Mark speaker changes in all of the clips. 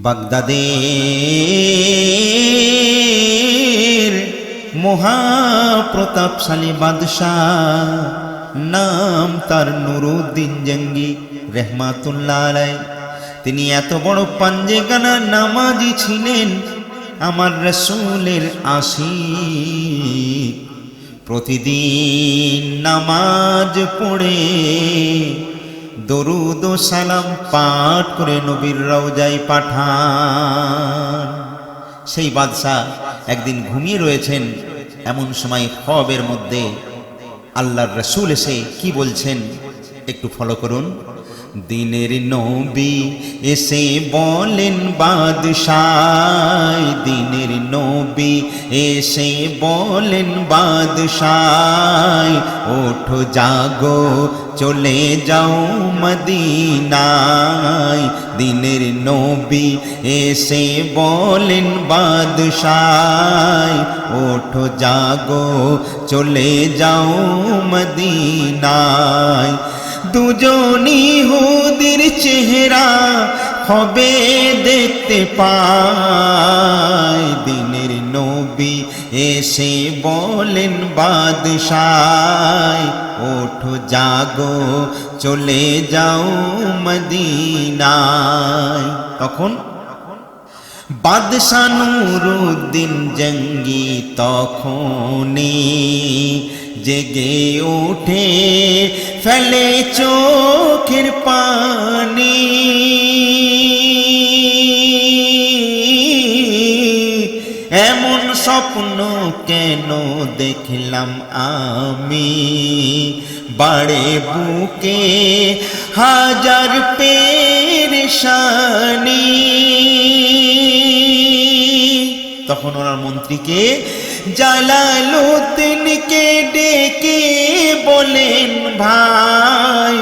Speaker 1: বাগদাদের মহাপ্রতাপশালী বাদশাহ, নাম তার নুরুদ্দিন জঙ্গি রহমাতুল্লাহ আলাইহি। তিনি এত বড় পাঞ্জেগানা নামাজি ছিলেন, আমার রাসূলের আশিক। প্রতিদিন নামাজ পড়ে দরুদ ও সালাম পাঠ করে নবীর রওজায় পাঠান। সেই বাদশাহ একদিন ঘুমিয়ে রয়েছেন, এমন সময় খ্বাবের মধ্যে আল্লাহর রাসূল এসে কি বলছেন একটু ফলো করুন। দিনের নবী এসে বলেন বাদশাহ, দিনের নবী এসে বলেন বাদশাহ, ওঠো জাগো চলে যাও মদিনায়। দিনের নবী এসে বলেন বাদশাহ, ওঠো জাগো চলে যাও মদিনায়। দুজনি ইহুদির চেহারা হবে দেখতে পায়, দিনের নবী এসে বলেন বাদশাহ, ওঠো জাগো চলে যাও মদিনায়। তখন বাদশাহ নুরুদ্দিন জঙ্গি তখনই জেগে ওঠে, ফেলে চোখের পানি। এমন স্বপ্ন কেন দেখলাম আমি, বাড়ে বুকে হাজার পেরেশানি। তখন ওনার মন্ত্রীকে জালালউদ্দিনকে ডেকে বলেন, ভাই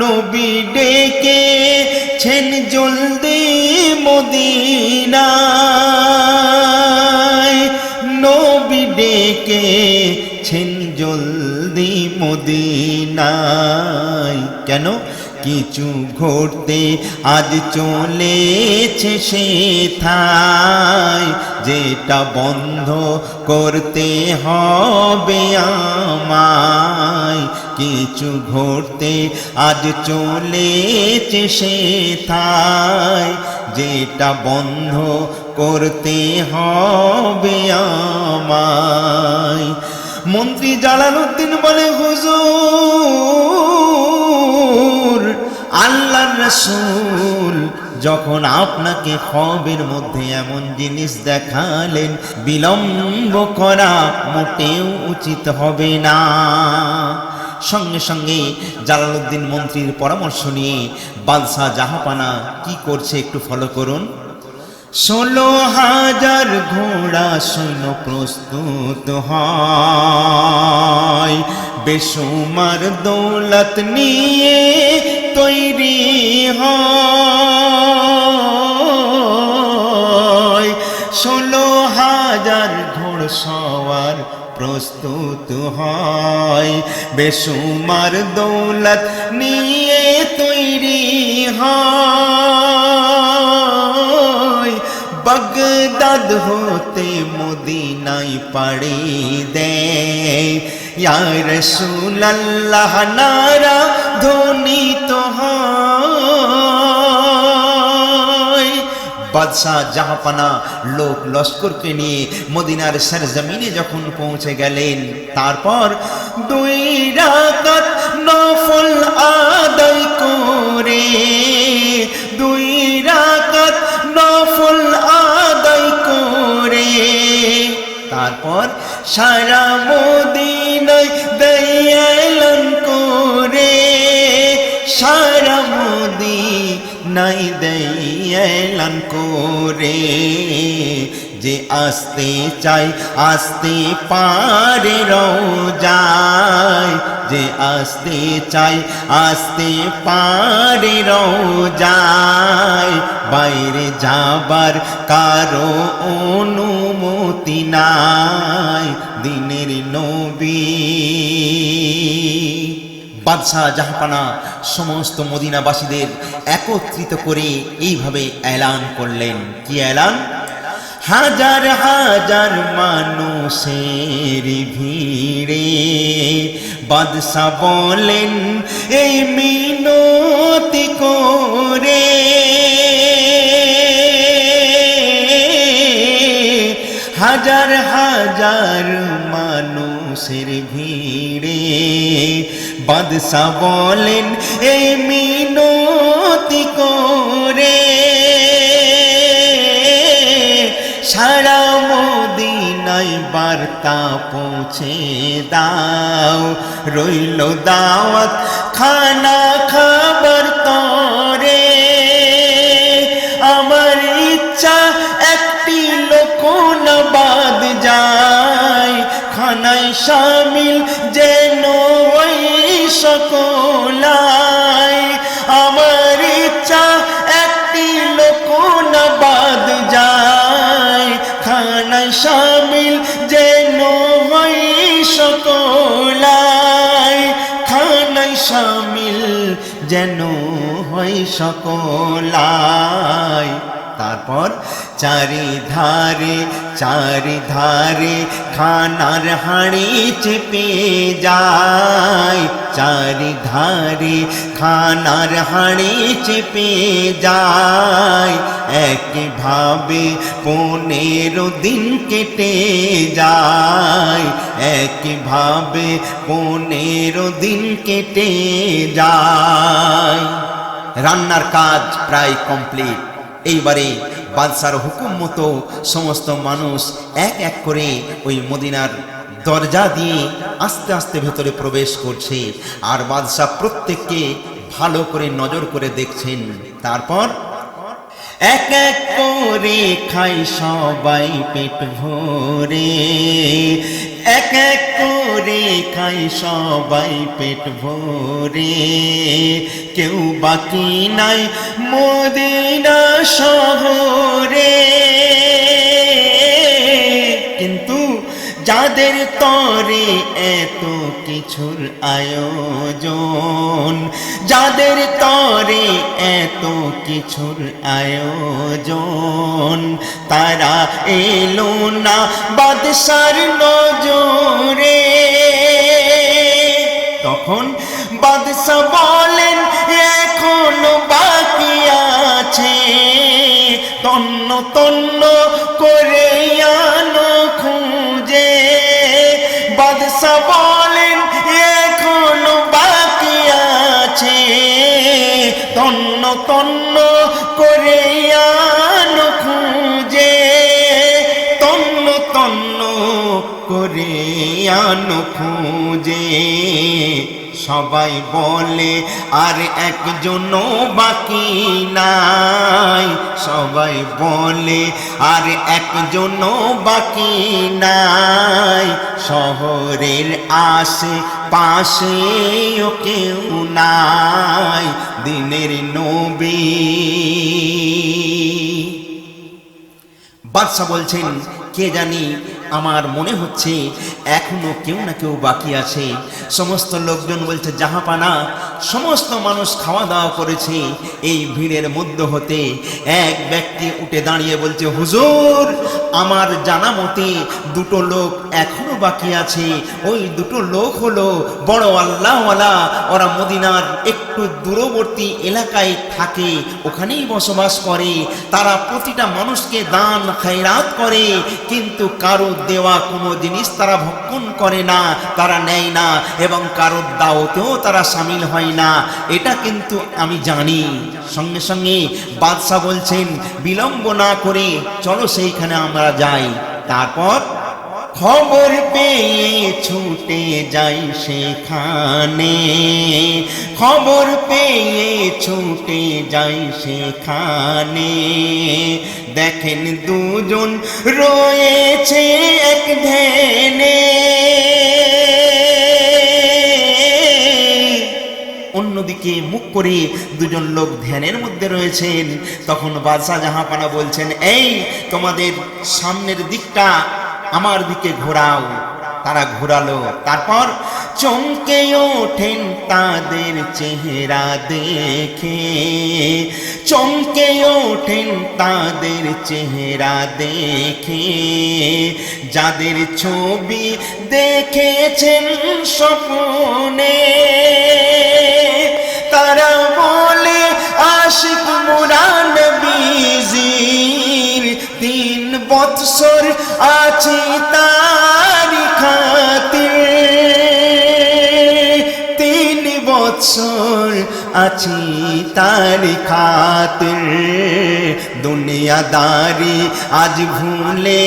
Speaker 1: নবী ডেকেছেন জলদি মদিনায়, নবী ডেকেছেন জলদি মদিনায়। কেন? কিছু ঘটতে আজ চলেছে সেথায়, যেটা বন্ধ করতে হবে আমায়। কিছু ঘটতে আজ চলেছে সেথায়, যেটা বন্ধ করতে হবে আমায়। মন্ত্রী জালালউদ্দিন বলে, হুজুর আল্লাহর রাসূল যখন আপনাকে খ্বাবের মধ্যে এমন জিনিস দেখালেন, বিলম্ব করা মোটেও উচিত হবে না। সঙ্গে সঙ্গে জালালউদ্দিন মন্ত্রীর পরামর্শ নিয়ে বাদশাহ জাহাপানা কি করছে একটু ফলো করুন। 16,000 ঘোড়া সৈন্য প্রস্তুত হয়, বেশুমার দৌলত নিয়ে তৈরি হয়। 16,000 ঘোড়সওয়ার প্রস্তুত হয়, বেশুমার দৌলত নিয়ে তৈরি হয়। বাগদাদ হতে মদিনায় পাড়ি দেয়, ইয়া রাসূলুল্লাহ নারা ধ্বনিত হয়। বাদশাহ জাহাপানা লোক লস্করকে নিয়ে মদিনার সরজমিনে যখন পৌঁছে গেলেন, তারপর 2 রাকাত নফল আদায় করে, 2 রাকাত নফল আদায় করে, তারপর সারা মদিনায় দয়ালন করে, সারা মদিনায় দয়ালন করে। যে আসতে চাই আসতে পারে রওজায়, যে আসতে চাই আসতে পারে রওজায়। বাইরে যাবার কারো অনুমতি নাই, দিনের নবী বাদশাহ জাহাপানা সমস্ত মদিনাবাসীদের একত্রিত করে এইভাবে এলান করলেন। কি এলান? হাজার হাজার মানুষের ভিড়ে বাদশাহ বলেন এই মিনতি করে, হাজার হাজার মানুষের ভিড়ে বাদশাহ বলেন এই মিনতি করে, সারা মদিনায় বার্তা পৌঁছে দাও, রইল দাওয়াত খানা খাবার তরে, আমার ইচ্ছা একটি লোক না বাদ যায়, খানায় শামিল যেন ওই সকলাই, আমার ইচ্ছা একটি লোক না বাদ যায়, খানায় শামিল যেন ওই সকলাই, খানায় শামিল যেন হয় সকলাই। তারপর চারিধারে চারিধারে খানার হাঁড়ি চেপে যায়, চারিধারে খানার হাঁড়ি চেপে যায়, একভাবে 15 দিন কেটে যায়, একভাবে 15 দিন কেটে যায়। রান্নার কাজ প্রায় কমপ্লিট। এইবারে বাদশার হুকুম মতো সমস্ত মানুষ এক এক করে ওই মদিনার দরজা দিয়ে আস্তে আস্তে ভেতরে প্রবেশ করছে, আর বাদশাহ প্রত্যেককে ভালো করে নজর করে দেখছেন। তারপর এক এক করে খাই সবাই পেট ভরে, এক এক করে খাই সবাই পেট ভরে, কেউ বাকি নাই মদিনা শহরে। কিন্তু যাদের তরে এত কিছুর আয়োজন, যাদের তরে এত কিছুর আয়োজন, তারা এলো না বাদশার নজরে। তখন বাদশা বলেন এখনো বাকি আছে, তন্ন তন্ন করে আনো খুঁজে। বাদশা বলেন এখনো বাকি আছে, তন্ন তন্ন করে আনো খুঁজে, তন্ন তন্ন করে আনো খুঁজে। সবাই বলে আর একজনও বাকি নাই, সবাই বলে আর একজনও বাকি নাই, শহরের আশে পাশেও কেউ নাই দিনের নবী। বাদশা বলছেন কে জানি, আমার মনে হচ্ছে এখনো কেউ না কেউ বাকি আছে। সমস্ত লোকজন বলছে জাহাপানা সমস্ত মানুষ খাওয়া দাওয়া করেছে। এই ভিড়ের মধ্যে হতে এক ব্যক্তি উঠে দাঁড়িয়ে বলছে, হুজুর আমার জানা মতে 2টো লোক এখনো বাকি আছে। ওই 2টো লোক হলো বড় আল্লাহওয়ালা, ওরা মদিনার একটু দূরবর্তী এলাকায় থাকে, ওখানেই বসবাস করে। তারা প্রতিটা মানুষকে দান খায়রাত করে, কিন্তু কারো দেওয়া কোনো জিনিস তারা ভক্ষণ করে না, তারা নেয় না, এবং কারোর দাওয়াতেও তারা শামিল হয় না। এটা কিন্তু আমি জানি। সঙ্গে সঙ্গে বাদশা বলছেন বিলম্ব না করে চলো সেইখানে আমরা যাই। তারপর খবর পেয়ে ছুটে যাই সেখানে, খবর পেয়ে ছুটে যাই সেখানে। দেখেন 2জন রয়েছে এক ধ্যানে, অন্যদিকে মুখ করে 2জন লোক ধ্যানের মধ্যে রয়েছেন। তখন বাদশা জাহাপানা বলছেন, এই তোমাদের সামনের দিকটা আমার দিকে ঘোরাও। তারা ঘোরালো। তারপর চমকে ওঠেন তাদের চেহারা দেখে, চমকে ওঠেন তাদের চেহারা দেখে, যাদের ছবি দেখেছেন স্বপ্নে। তারা বলে আশিক মোরা নবীজির 3 বৎসর আছি তার খাতির, 3 বৎসর আছি তার খাতির। দুনিয়াদারি আজ ভুলে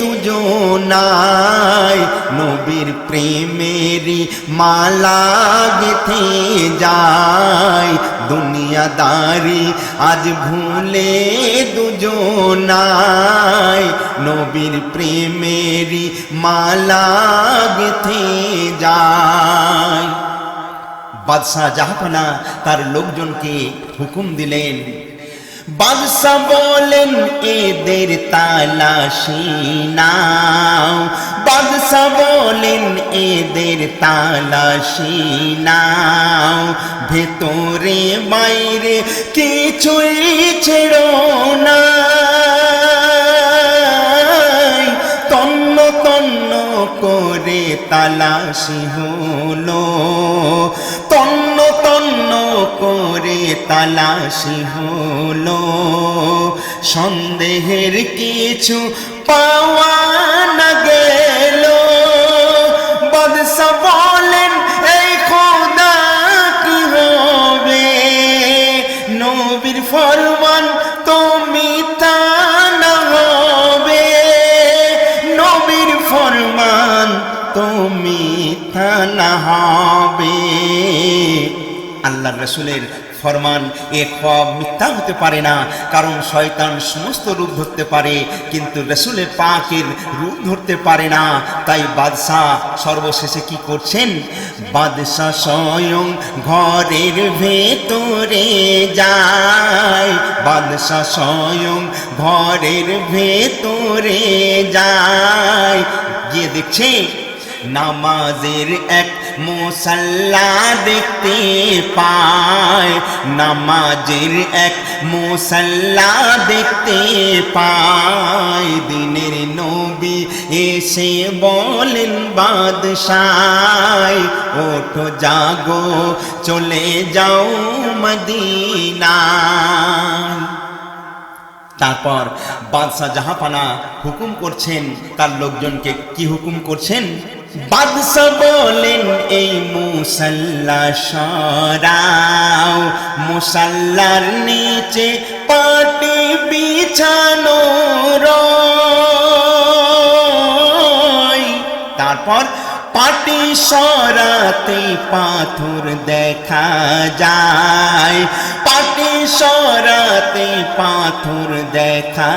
Speaker 1: দুজনায়, নবীর প্রেমেরই মালা গেঁথে যায়। দুনিয়াদারি আজ ভুলে দুজনায়, নবীর প্রেমেরই মালা গেঁথে যায়। বাদশাহ জাহাপনা তার লোকজনকে হুকুম দিলেন। বাদশাহ বলেন এদের তালাশি নাও, বাদশাহ বলেন এদের তালাশি নাও, ভেতরে বাইরে কিছুই ছেড়ো না। তন্ন তন্ন করে তালাশি হলো, তন্ন তন্ন করে তালাশি হলো, সন্দেহের কিছু পাওয়া না গেল। বাদশাহ বলেন এই খোদা কি হবে, নবীর ফরমান তো মিথ্যা না হবে, নবীর ফরমান তো মিথ্যা না হবে। আল্লাহর রাসূলের ফরমান এ সব মিথ্যা হতে পারে না, কারণ শয়তান সমস্ত রূপ ধরতে পারে কিন্তু রাসূলের পাকের রূপ ধরতে পারে না। তাই বাদশাহ সর্বশেষে কি করছেন, বাদশাহ স্বয়ং ঘরের ভেতরে যায়, বাদশাহ স্বয়ং ঘরের ভেতরে যায়, গিয়ে দেখছে নামাজের এক মুসাল্লা দেখতে পায়, নামাজের এক মুসাল্লা দেখতে পায়। দিনের নবী এসে বলেন বাদশাহ, ওঠো জাগো চলে যাও মদিনায়। তারপর বাদশাহ জাহাপানা হুকুম করছেন তার লোকজনকে, কি হুকুম করছেন, বাদশাহ বলেন এই মুসাল্লা সরাও, মুসাল্লার নিচে পাটি বিছানো রয়। তারপর পাটি সরাতে পাথর দেখা যায়, পাটি সরাতে পাথর দেখা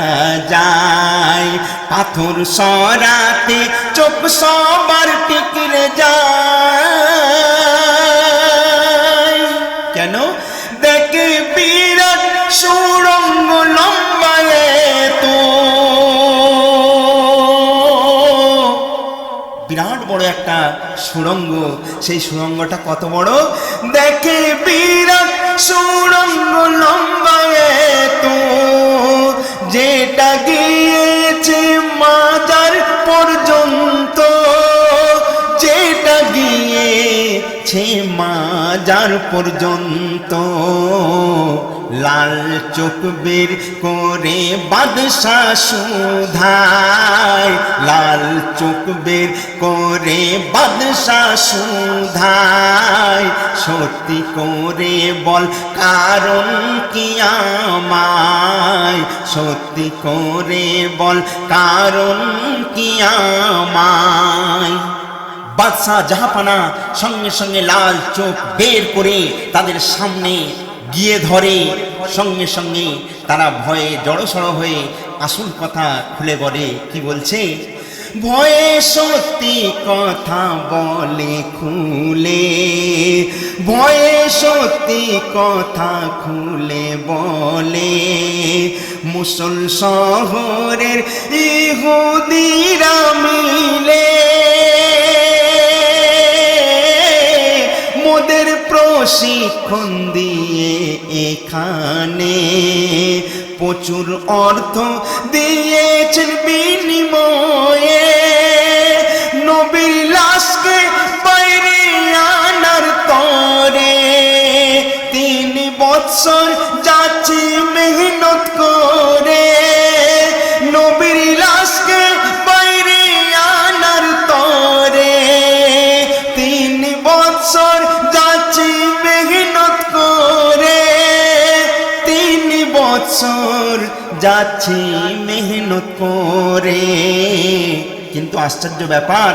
Speaker 1: যায়, পাথর সরাতে চোখ সবার টিকরে যায়। কেন, দেখে বিরাট সুড়ঙ্গ লম্বা তো, বিরাট বড় একটা সুড়ঙ্গ, সেই সুড়ঙ্গটা কত বড়, দেখে বিরাট সুড়ঙ্গ লম্বা তো, যেটা গিয়েছে মাজার পর্যন্ত, যেটা গিয়েছে মাজার পর্যন্ত। লাল চোখ বের করে বাদশাহ সুধায়, লাল চোখ বের করে বাদশাহ সুধায়, সত্যি করে বল কারণ কি আমায়, সত্যি করে বল কারণ কি আমায়। বাদশাহ জাহাপানা সঙ্গে সঙ্গে লাল চোখ বের করে তাদের সামনে গিয়ে ধরে, সঙ্গে সঙ্গে তারা ভয়ে জড়সড় হয়ে আসল কথা খুলে বলে। কি বলছে, ভয়ে সত্যি কথা বলে খুলে, ভয়ে সত্যি কথা খুলে বলে, মুসল শহরের ইহুদিরা মিলে প্রশিক্ষণ দিয়ে এখানে প্রচুর অর্থ দিয়েছেন বিনিময়ে নবীর লাশকে বাইরে আনার তরে 3 বছর যাচ্ছি মেহনত করে নবীর লাশকে বাইরে আনার তরে 3 বছর যাচ্ছি মেহনত করে 3 বছর যাচ্ছি মেহনত করে কিন্তু আশ্চর্য ব্যাপার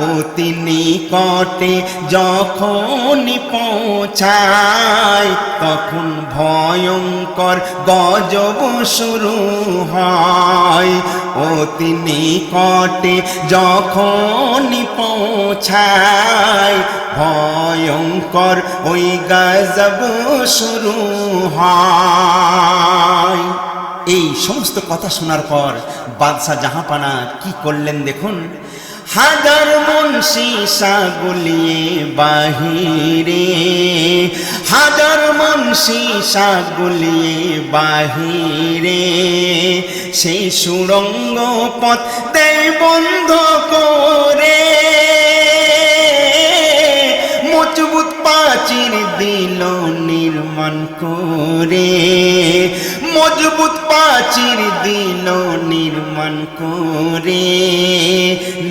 Speaker 1: অতি নিকটে যখনই পৌঁছায় তখন ভয়ঙ্কর গজব শুরু হয় অতি নিকটে যখনই পৌঁছায় ভয়ঙ্কর ওই গজব শুরু হয় এই সমস্ত কথা শোনার পর বাদশা জাহাপানা কি করলেন দেখুন হাজার মন সীসা গুলিয়ে বাহিরে হাজার মন সীসা গুলিয়ে বাহিরে সেই সুড়ঙ্গ পথ দেয় বন্ধ করে মজবুত প্রাচীর দিল নির্মাণ করে মজবুত প্রাচীর দিল নির্মাণ করে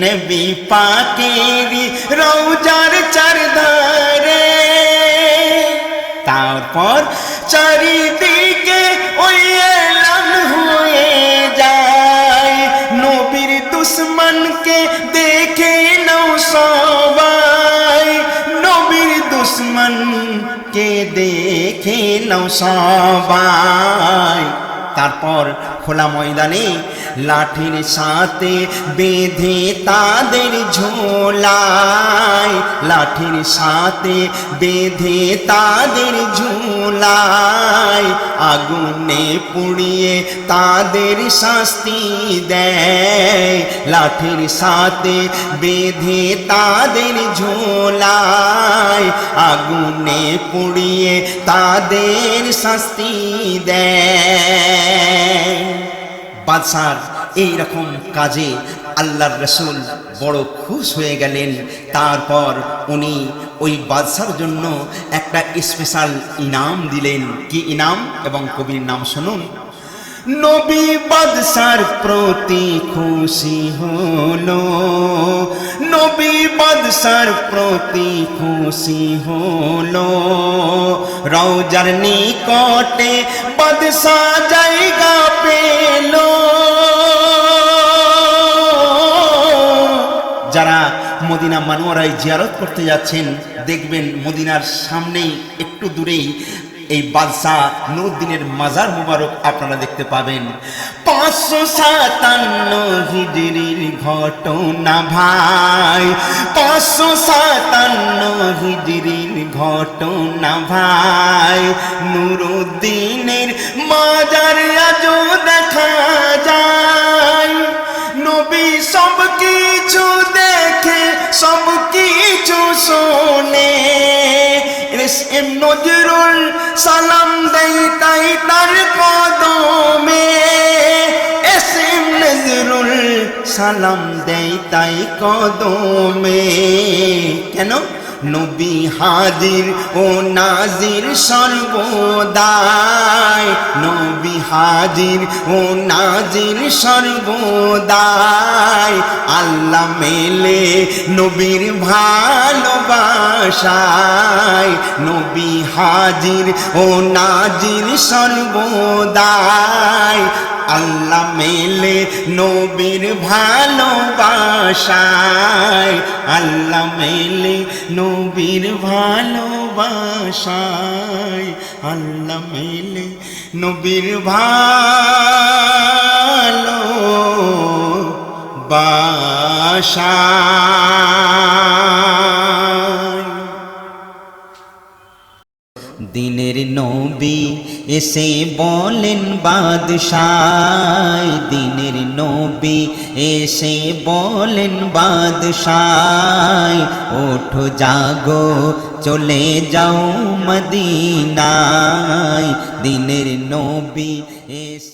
Speaker 1: নবী পাকের রওজার চারধারে তারপর চারিদিকে ওই এলান হয়ে যায় নবীর দুশমনকে দেখে নাও সবাই নবীর দুশমনকে দেখে নাও সবাই তারপর খোলা ময়দানে লাঠির সাথে বেঁধে তাদের ঝোলায় লাঠির সাথে বেঁধে তাদের ঝোলায় আগুনে পুড়িয়ে তাদের শাস্তি দেয় লাঠির সাথে বেঁধে তাদের ঝোলায় আগুনে পুড়িয়ে তাদের শাস্তি দেয় বাদশার এইরকম কাজে আল্লাহর রাসূল বড় খুশ হয়ে গেলেন তারপর উনি ওই বাদশার জন্য একটা স্পেশাল ইনাম দিলেন কি ইনাম এবং কবির নাম শুনুন নবী বাদশার প্রতি খুশি হলো নবী বাদশার প্রতি খুশি হলো রওজার নিকটে বাদশা জায়গা পেল যারা মদিনা মানওয়ারায় জিয়ারত করতে যাচ্ছেন দেখবেন মদিনার সামনেই একটু দূরেই এই বাদশাহ নুরউদ্দিনের মাজার মুবারক আপনারা দেখতে পাবেন 557 হিজরির ঘটনা ভাই 557 হিজরির ঘটনা ভাই নুরউদ্দিনের মাজার আজও দেখা যায় নবী সব কিছু দেখে সব কিছু শোনে এসএম নজরুল সালাম দেয় তাই তার কদমে এসএম নজরুল সালাম দেয় তাই কদমে কেন নবী হাজির ও নাজির সর্বদাই নবী হাজির ও নাজির সর্বদাই আল্লাহ মেলে নবীর ভালোবাসায় নবী হাজির ও নাজির সর্বদাই আল্লাহ মেলে নবীর ভালোবাসায় আল্লাহ মেলে নবীর ভালোবাসায় আল্লাহ মেলে নবীর ভালোবাসায় দিনের নবী
Speaker 2: এসে বলেন বাদশাহ, দিনের নবী এসে বলেন বাদশাহ, ওঠো জাগো চলে যাও মদিনায়, দিনের নবী এসে